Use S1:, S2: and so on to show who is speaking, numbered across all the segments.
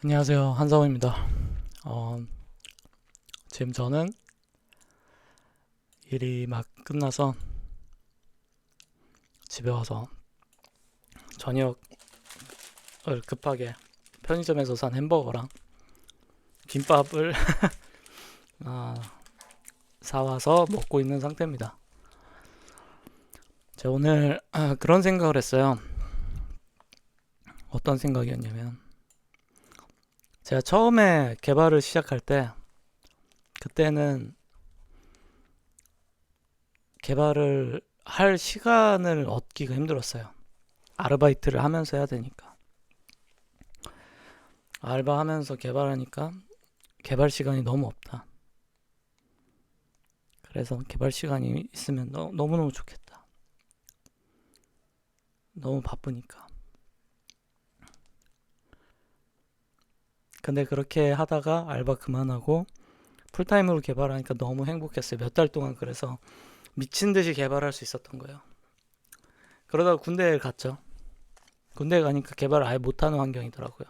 S1: 안녕하세요. 한상우입니다. 지금 저는 일이 막 끝나서 집에 와서 저녁을 급하게 편의점에서 산 햄버거랑 김밥을 아, 사와서 먹고 있는 상태입니다. 제가 오늘 그런 생각을 했어요. 어떤 생각이었냐면 제가 처음에 개발을 시작할 때 그때는 개발을 할 시간을 얻기가 힘들었어요. 아르바이트를 하면서 해야 되니까. 알바하면서 개발하니까 개발 시간이 너무 없다. 그래서 개발 시간이 있으면 너무너무 좋겠다. 너무 바쁘니까. 근데 그렇게 하다가 알바 그만하고 풀타임으로 개발하니까 너무 행복했어요. 몇 달 동안 그래서 미친 듯이 개발할 수 있었던 거예요. 그러다가 군대에 갔죠. 군대에 가니까 개발을 아예 못하는 환경이더라고요.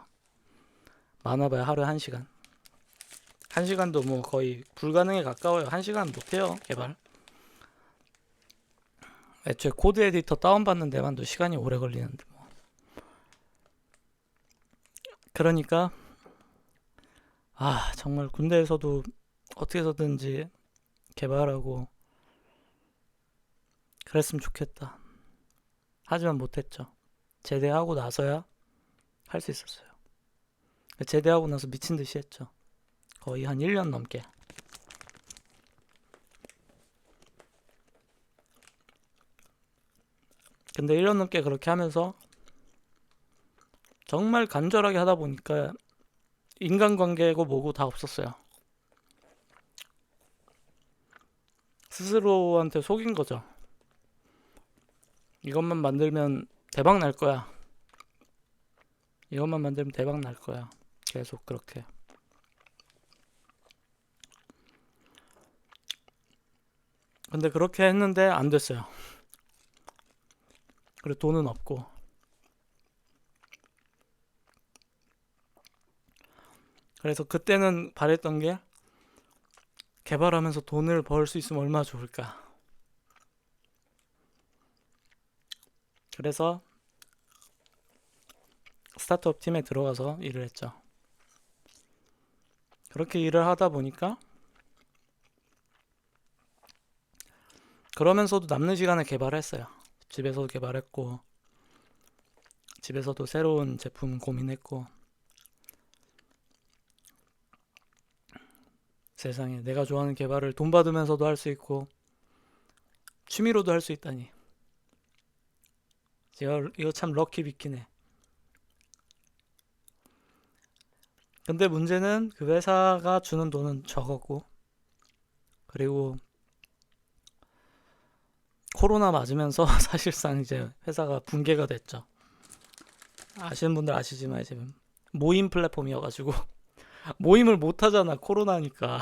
S1: 많아봐야 하루에 1시간. 1시간도 뭐 거의 불가능에 가까워요. 1시간 못해요, 개발. 애초에 코드 에디터 다운받는 데만도 시간이 오래 걸리는데 뭐. 그러니까 정말 군대에서도 어떻게 해서든지 개발하고 그랬으면 좋겠다. 하지만 못했죠. 제대하고 나서야 할 수 있었어요. 제대하고 나서 미친 듯이 했죠. 거의 한 1년 넘게. 근데 1년 넘게 그렇게 하면서 정말 간절하게 하다 보니까 인간관계고 뭐고 다 없었어요. 스스로한테 속인 거죠. 이것만 만들면 대박 날 거야. 이것만 만들면 대박 날 거야. 계속 그렇게. 근데 그렇게 했는데 안 됐어요. 그리고 돈은 없고. 그래서 그때는 바랬던 게 개발하면서 돈을 벌 수 있으면 얼마나 좋을까. 그래서 스타트업 팀에 들어가서 일을 했죠. 그렇게 일을 하다 보니까 그러면서도 남는 시간에 개발했어요. 집에서도 개발했고 집에서도 새로운 제품 고민했고 세상에 내가 좋아하는 개발을 돈 받으면서도 할 수 있고 취미로도 할 수 있다니 이거 참 럭키 비키네. 근데 문제는 그 회사가 주는 돈은 적었고 그리고 코로나 맞으면서 사실상 이제 회사가 붕괴가 됐죠. 아시는 분들 아시지만 이제 모임 플랫폼이어가지고 모임을 못 하잖아 코로나니까.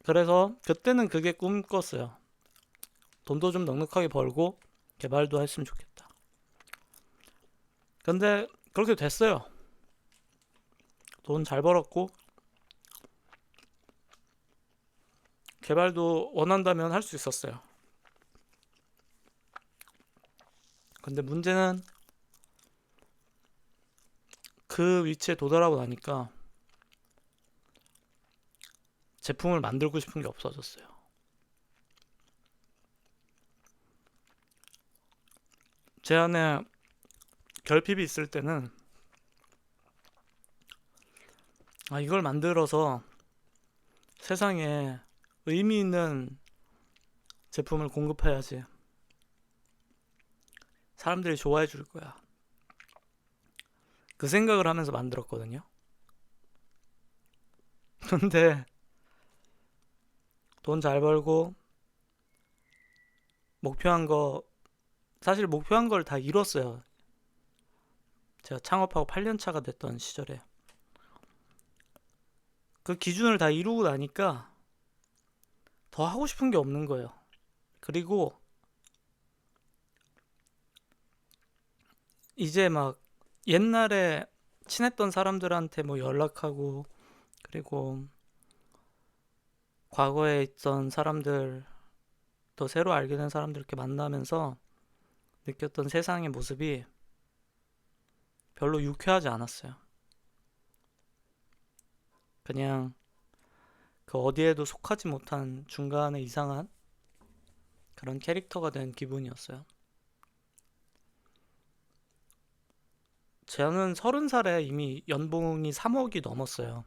S1: 그래서 그때는 그게 꿈꿨어요. 돈도 좀 넉넉하게 벌고 개발도 했으면 좋겠다. 근데 그렇게 됐어요. 돈 잘 벌었고 개발도 원한다면 할 수 있었어요. 근데 문제는 그 위치에 도달하고 나니까 제품을 만들고 싶은 게 없어졌어요. 제 안에 결핍이 있을 때는 이걸 만들어서 세상에 의미 있는 제품을 공급해야지. 사람들이 좋아해 줄 거야. 그 생각을 하면서 만들었거든요. 근데 돈 잘 벌고 목표한 거 사실 목표한 걸 다 이뤘어요. 제가 창업하고 8년 차가 됐던 시절에 그 기준을 다 이루고 나니까 더 하고 싶은 게 없는 거예요. 그리고 이제 막 옛날에 친했던 사람들한테 뭐 연락하고, 그리고 과거에 있던 사람들, 또 새로 알게 된 사람들 이렇게 만나면서 느꼈던 세상의 모습이 별로 유쾌하지 않았어요. 그냥 그 어디에도 속하지 못한 중간에 이상한 그런 캐릭터가 된 기분이었어요. 저는 30살에 이미 연봉이 3억이 넘었어요.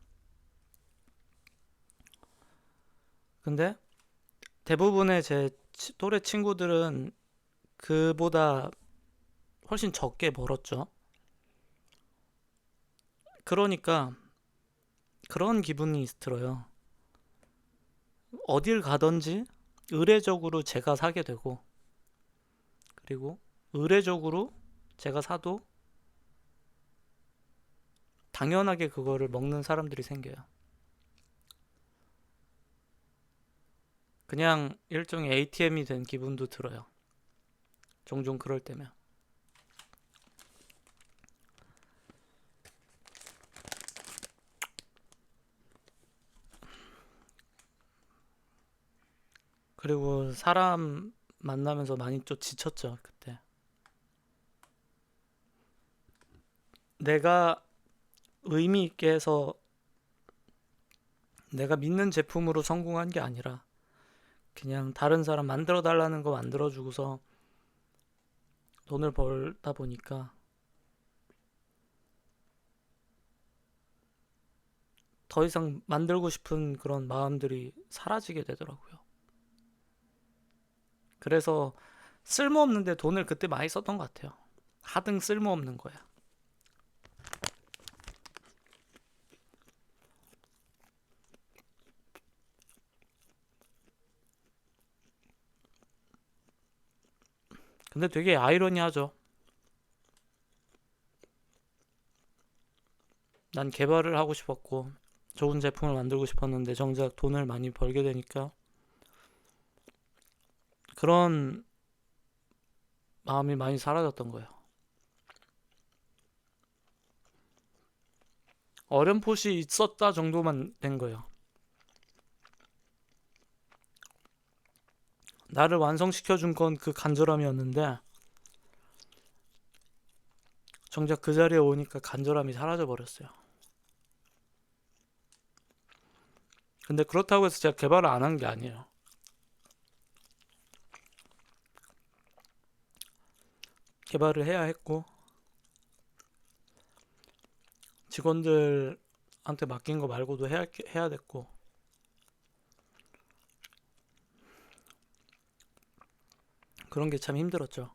S1: 근데 대부분의 제 또래 친구들은 그보다 훨씬 적게 벌었죠. 그러니까 그런 기분이 들어요. 어딜 가든지 의례적으로 제가 사게 되고, 그리고 의례적으로 제가 사도 당연하게 그거를 먹는 사람들이 생겨요. 그냥 일종의 ATM이 된 기분도 들어요. 종종 그럴 때면. 그리고 사람 만나면서 많이 좀 지쳤죠, 그때. 내가 의미 있게 해서 내가 믿는 제품으로 성공한 게 아니라 그냥 다른 사람 만들어 달라는 거 만들어 주고서 돈을 벌다 보니까 더 이상 만들고 싶은 그런 마음들이 사라지게 되더라고요. 그래서 쓸모없는데 돈을 그때 많이 썼던 것 같아요. 하등 쓸모없는 거야. 근데 되게 아이러니하죠. 난 개발을 하고 싶었고 좋은 제품을 만들고 싶었는데 정작 돈을 많이 벌게 되니까 그런 마음이 많이 사라졌던 거예요. 어렴풋이 있었다 정도만 된 거예요. 나를 완성시켜준 건 그 간절함이었는데 정작 그 자리에 오니까 간절함이 사라져 버렸어요. 근데 그렇다고 해서 제가 개발을 안 한 게 아니에요. 개발을 해야 했고 직원들한테 맡긴 거 말고도 해야 됐고 그런 게 참 힘들었죠.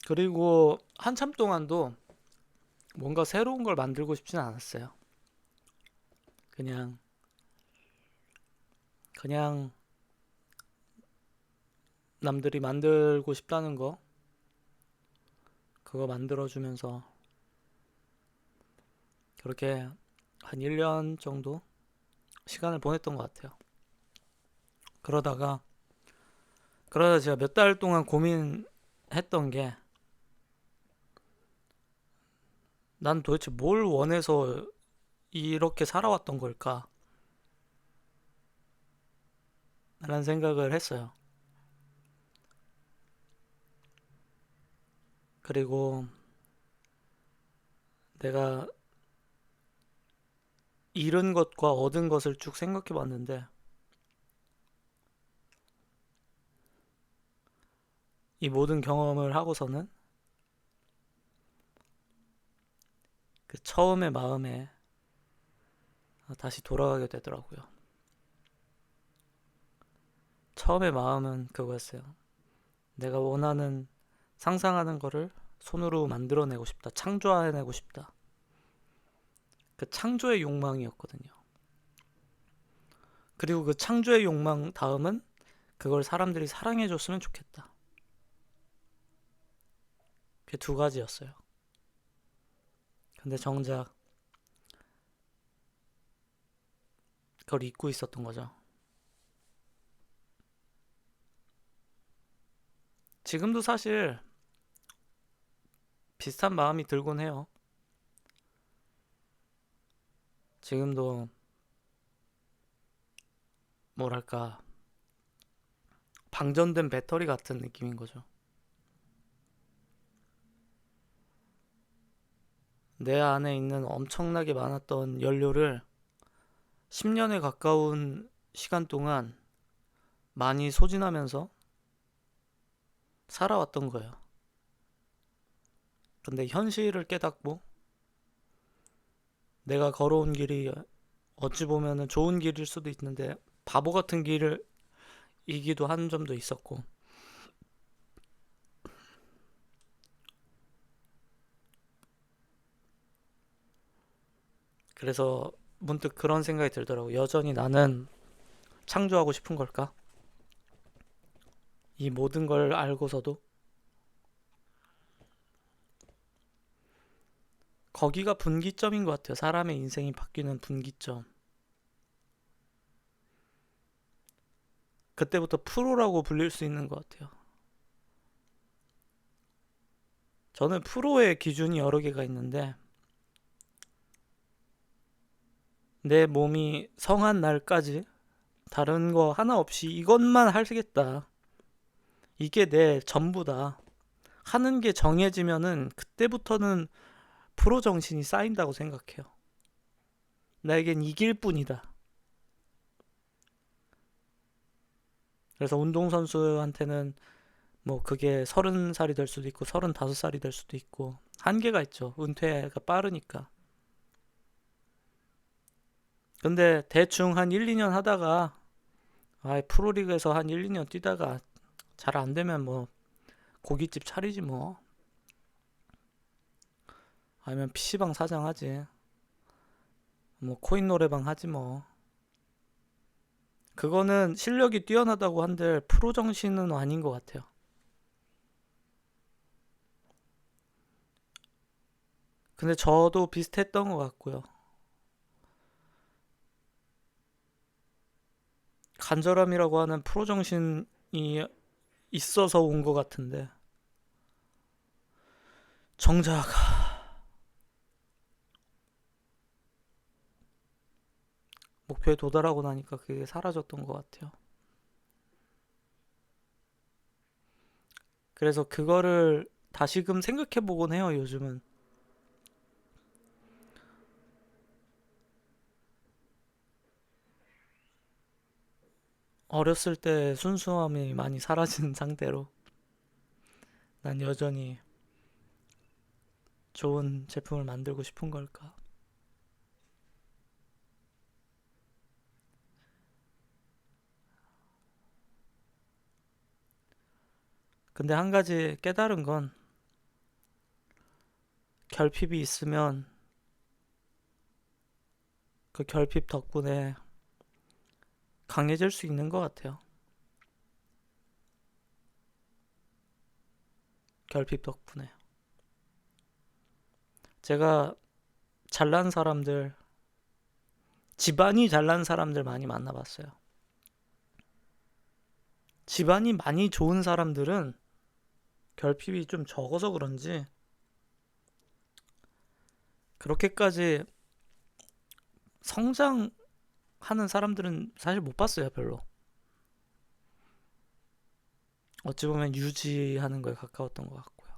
S1: 그리고 한참 동안도 뭔가 새로운 걸 만들고 싶지는 않았어요. 그냥 그냥 남들이 만들고 싶다는 거 그거 만들어주면서 그렇게 한 1년 정도 시간을 보냈던 것 같아요. 그러다가 제가 몇 달 동안 고민했던 게 난 도대체 뭘 원해서 이렇게 살아왔던 걸까? 라는 생각을 했어요. 그리고 내가 잃은 것과 얻은 것을 쭉 생각해 봤는데 이 모든 경험을 하고서는 그 처음의 마음에 다시 돌아가게 되더라고요. 처음의 마음은 그거였어요. 내가 원하는 상상하는 거를 손으로 만들어내고 싶다. 창조해내고 싶다. 그 창조의 욕망이었거든요. 그리고 그 창조의 욕망 다음은 그걸 사람들이 사랑해줬으면 좋겠다. 그게 두 가지였어요. 근데 정작 그걸 잊고 있었던 거죠. 지금도 사실 비슷한 마음이 들곤 해요. 지금도 뭐랄까 방전된 배터리 같은 느낌인 거죠. 내 안에 있는 엄청나게 많았던 연료를 10년에 가까운 시간 동안 많이 소진하면서 살아왔던 거예요. 근데 현실을 깨닫고 내가 걸어온 길이 어찌 보면은 좋은 길일 수도 있는데 바보 같은 길이기도 한 점도 있었고, 그래서 문득 그런 생각이 들더라고. 여전히 나는 창조하고 싶은 걸까? 이 모든 걸 알고서도 거기가 분기점인 것 같아요. 사람의 인생이 바뀌는 분기점. 그때부터 프로라고 불릴 수 있는 것 같아요. 저는 프로의 기준이 여러 개가 있는데, 내 몸이 성한 날까지 다른 거 하나 없이 이것만 하겠다. 이게 내 전부다. 하는 게 정해지면은 그때부터는 프로 정신이 쌓인다고 생각해요. 나에겐 이길 뿐이다. 그래서 운동선수한테는 뭐 그게 30살이 될 수도 있고 35살이 될 수도 있고 한계가 있죠. 은퇴가 빠르니까. 근데 대충 한 1, 2년 하다가 프로리그에서 한 1, 2년 뛰다가 잘 안 되면 뭐 고깃집 차리지 뭐. 아니면 PC방 사장하지. 뭐 코인 노래방 하지 뭐. 그거는 실력이 뛰어나다고 한들 프로 정신은 아닌 것 같아요. 근데 저도 비슷했던 것 같고요. 간절함이라고 하는 프로 정신이 있어서 온 것 같은데 정작 목표에 도달하고 나니까 그게 사라졌던 것 같아요. 그래서 그거를 다시금 생각해 보곤 해요, 요즘은. 어렸을 때 순수함이 많이 사라진 상태로 난 여전히 좋은 제품을 만들고 싶은 걸까? 근데 한 가지 깨달은 건 결핍이 있으면 그 결핍 덕분에 강해질 수 있는 것 같아요. 결핍 덕분에. 제가 잘난 사람들, 집안이 잘난 사람들 많이 만나봤어요. 집안이 많이 좋은 사람들은 결핍이 좀 적어서 그런지 그렇게까지 성장하는 사람들은 사실 못 봤어요, 별로. 어찌 보면 유지하는 거에 가까웠던 것 같고요.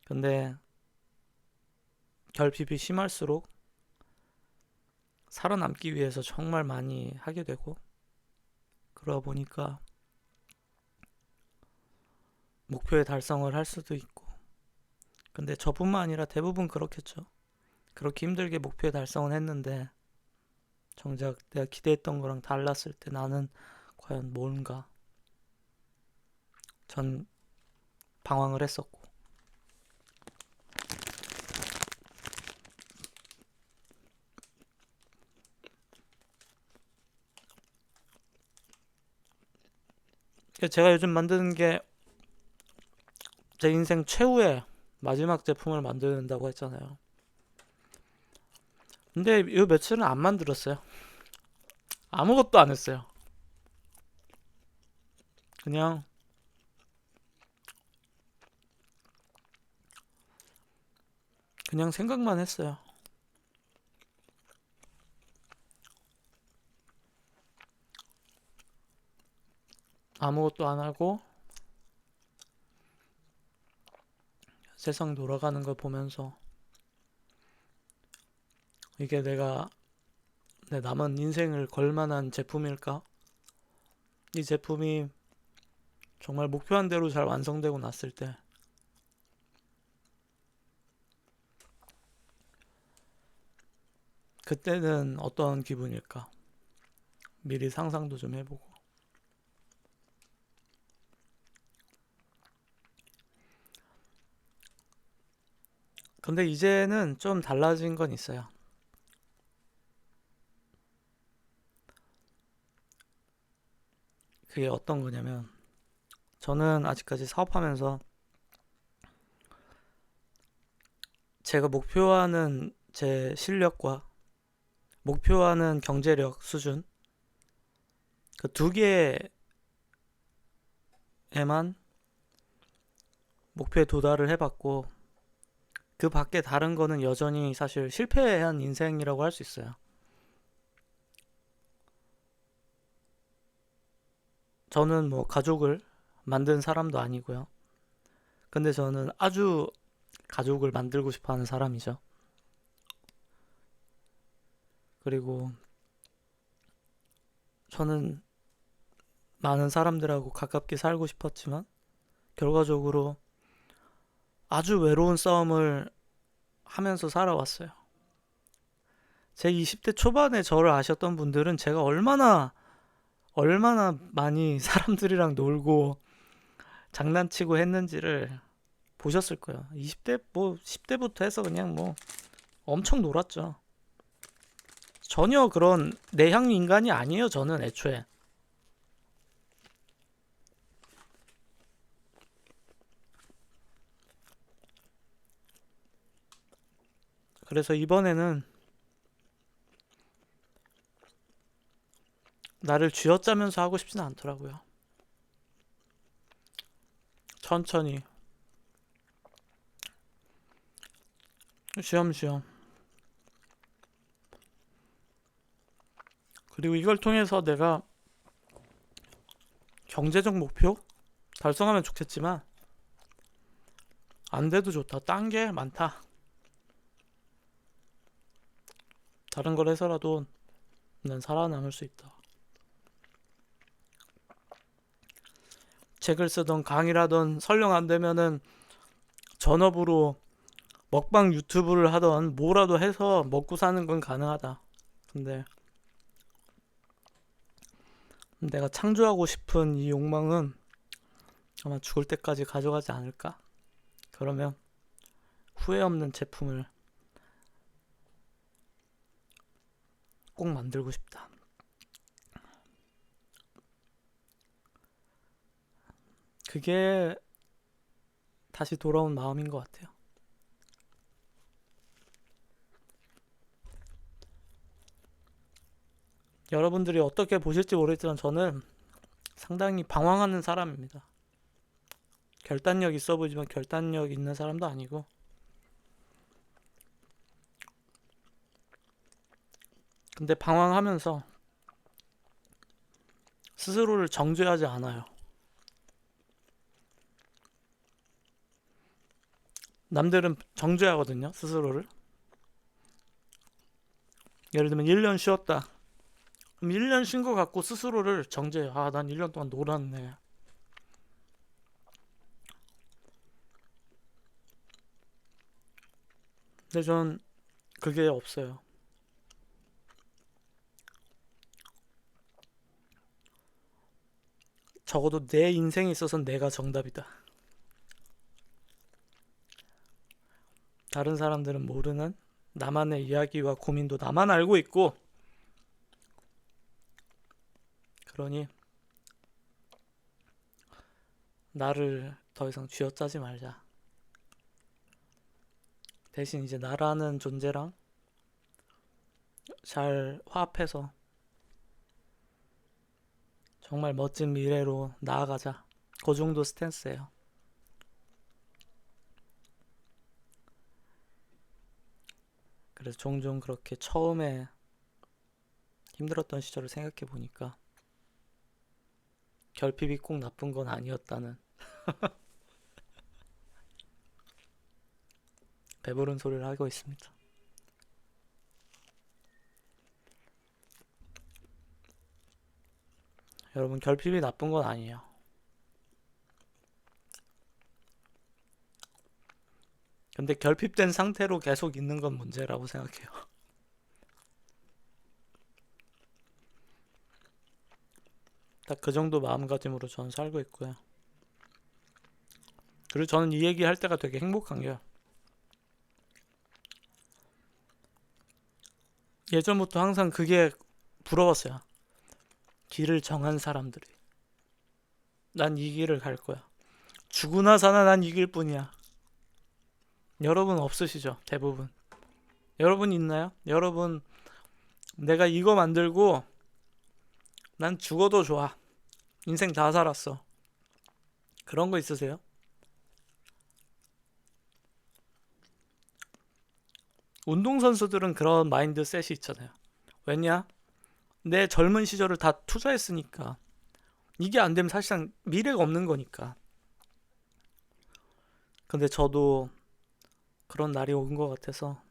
S1: 근데 결핍이 심할수록 살아남기 위해서 정말 많이 하게 되고, 그러다 보니까 목표의 달성을 할 수도 있고, 근데 저뿐만 아니라 대부분 그렇겠죠. 그렇게 힘들게 목표의 달성은 했는데 정작 내가 기대했던 거랑 달랐을 때 나는 과연 뭔가, 전 방황을 했었고. 제가 요즘 만드는 게 제 인생 최후의 마지막 제품을 만든다고 했잖아요. 근데 이 며칠은 안 만들었어요. 아무것도 안 했어요. 그냥 그냥 생각만 했어요. 아무것도 안 하고 세상 돌아가는 걸 보면서 이게 내가 내 남은 인생을 걸 만한 제품일까? 이 제품이 정말 목표한 대로 잘 완성되고 났을 때 그때는 어떤 기분일까? 미리 상상도 좀 해보고. 근데 이제는 좀 달라진 건 있어요. 그게 어떤 거냐면 저는 아직까지 사업하면서 제가 목표하는 제 실력과 목표하는 경제력 수준 그 두 개에만 목표에 도달을 해봤고 그 밖에 다른 거는 여전히 사실 실패한 인생이라고 할 수 있어요. 저는 뭐 가족을 만든 사람도 아니고요. 근데 저는 아주 가족을 만들고 싶어 하는 사람이죠. 그리고 저는 많은 사람들하고 가깝게 살고 싶었지만 결과적으로 아주 외로운 싸움을 하면서 살아왔어요. 제 20대 초반에 저를 아셨던 분들은 제가 얼마나 많이 사람들이랑 놀고 장난치고 했는지를 보셨을 거예요. 20대 뭐 10대부터 해서 그냥 뭐 엄청 놀았죠. 전혀 그런 내향 인간이 아니에요. 저는 애초에. 그래서 이번에는 나를 쥐어짜면서 하고 싶지는 않더라고요. 천천히 쉬엄쉬엄. 그리고 이걸 통해서 내가 경제적 목표 달성하면 좋겠지만 안 돼도 좋다. 딴 게 많다. 다른 걸 해서라도 난 살아남을 수 있다. 책을 쓰던 강의라던 설령 안 되면은 전업으로 먹방 유튜브를 하던 뭐라도 해서 먹고 사는 건 가능하다. 근데 내가 창조하고 싶은 이 욕망은 아마 죽을 때까지 가져가지 않을까? 그러면 후회 없는 제품을 꼭 만들고 싶다. 그게 다시 돌아온 마음인 것 같아요. 여러분들이 어떻게 보실지 모르겠지만 저는 상당히 방황하는 사람입니다. 결단력 있어 보이지만 결단력 있는 사람도 아니고 근데 방황하면서 스스로를 정죄하지 않아요. 남들은 정죄하거든요, 스스로를. 예를 들면 1년 쉬었다. 그럼 1년 쉰 거 갖고 스스로를 정죄해요. 아, 난 1년 동안 놀았네. 근데 전 그게 없어요. 적어도 내 인생에 있어서는 내가 정답이다. 다른 사람들은 모르는 나만의 이야기와 고민도 나만 알고 있고 그러니 나를 더 이상 쥐어짜지 말자. 대신 이제 나라는 존재랑 잘 화합해서 정말 멋진 미래로 나아가자. 그 정도 스탠스예요. 그래서 종종 그렇게 처음에 힘들었던 시절을 생각해 보니까 결핍이 꼭 나쁜 건 아니었다는 배부른 소리를 하고 있습니다. 여러분, 결핍이 나쁜 건 아니에요. 근데 결핍된 상태로 계속 있는 건 문제라고 생각해요. 딱 그 정도 마음가짐으로 저는 살고 있고요. 그리고 저는 이 얘기 할 때가 되게 행복한 게요. 예전부터 항상 그게 부러웠어요. 길을 정한 사람들이. 난 이 길을 갈 거야. 죽으나 사나 난 이 길뿐이야. 여러분 없으시죠? 대부분. 여러분 있나요? 여러분, 내가 이거 만들고 난 죽어도 좋아. 인생 다 살았어. 그런 거 있으세요? 운동선수들은 그런 마인드셋이 있잖아요. 왜냐? 내 젊은 시절을 다 투자했으니까. 이게 안 되면 사실상 미래가 없는 거니까. 근데 저도 그런 날이 온 것 같아서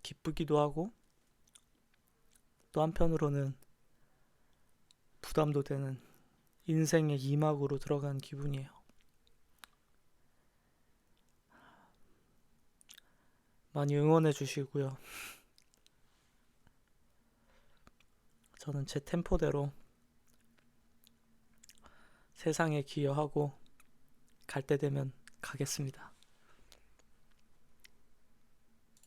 S1: 기쁘기도 하고 또 한편으로는 부담도 되는 인생의 이막으로 들어간 기분이에요. 많이 응원해 주시고요. 저는 제 템포대로 세상에 기여하고 갈 때 되면 가겠습니다.